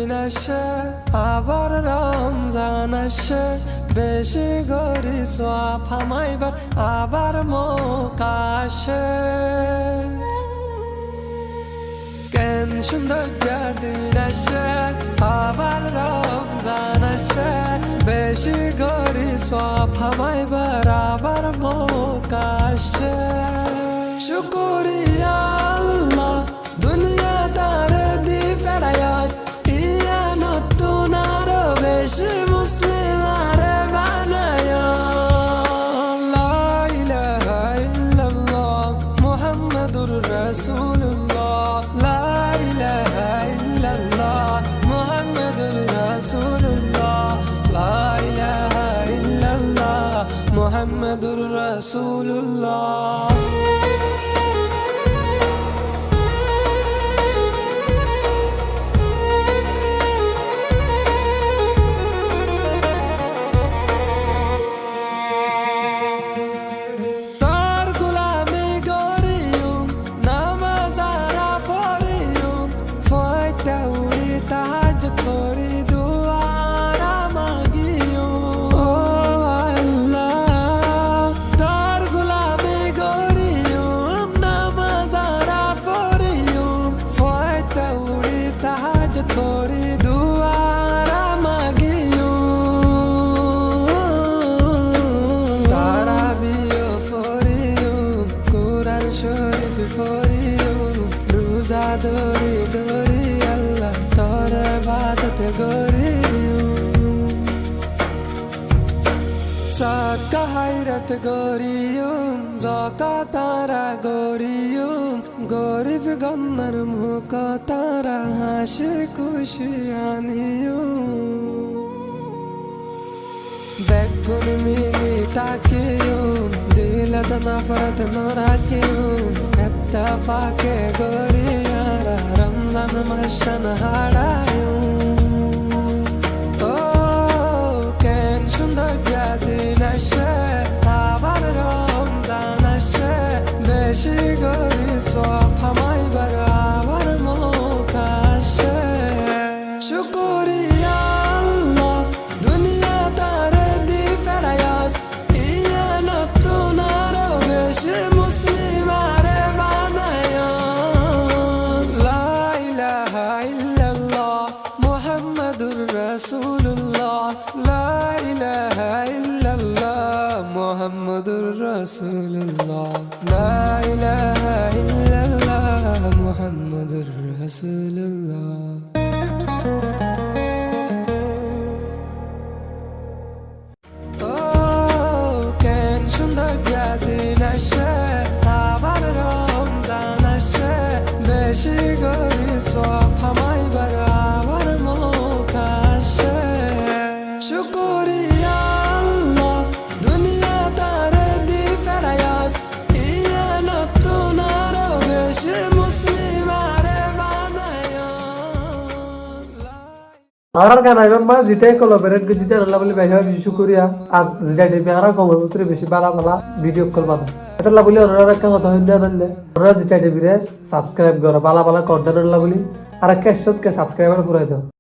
দিন আসে আবার রমজান আসে বেশি গরি সোয়াব হামাইবার আবার মৌকা আসে কেন সুন্দর দিন আসে আবার রমজান আসে বেশি গরি সোয়াব হামাইবার আবার মৌকা আসে শুকরিয়া আল্লাহ দুনিয়া তারে দি ফেরায়াস ইয়া নতুন আরো বেশি মুসলিম আরে বানায় লা ইলাহা ইল্লাল্লাহ মুহাম্মাদুর রাসূলুল্লাহ লা ইলাহা ইল্লাল্লাহ মুহাম্মাদুর রাসূলুল্লাহ লা ইলাহা ইল্লাল্লাহ মুহাম্মাদুর রাসূলুল্লাহ Dori dori Allah tora ibadat goriyum Sakka hayrat goriyum Zaka tara goriyum Gorif gannar muka tara hashi kushi aniyum Begun mili takiyum Dilat nafrat norakiyum Ettafake goriyara Ramzan mashan harayum Oh, ken shundar jadin ashe Abar Ramzan ashe Beshi gori swap hamay bar abar mauka ashe Shukriya Allah Duniya tare di ferayas Iya notun aro beshi muslim are banaya La ilaha illallah Muhammadur Rasulullah La ilaha illallah Muhammadur Rasulullah La ilaha illallah Muhammadur Rasulullah দিন আসে আবার রমজান আসে বেশি গরি সওয়াব হামাইবার আবার মৌকা আসে শুকরিয়া আল্লাহ দুনিয়া তারে দি ফেরায়াস ইয়া নতুন আরো বেশি মুসলিম আরে বানায় আর গান আইবার মা যেটাই কল বেরেট গজিতে আল্লাহ বলি ভাই বেশি শুকরিয়া আর যেটা দিবে আর কমের ভিতরে বেশি বালা বালা ভিডিও কল পাবেন এটা আল্লাহ বলি ওরা একটা কথা হইন দেন আল্লাহ ওরা যেটা দিবে সাবস্ক্রাইব করো বালা বালা কর দেন আল্লাহ বলি আর একটা সাবস্ক্রাইবার পুরাই দাও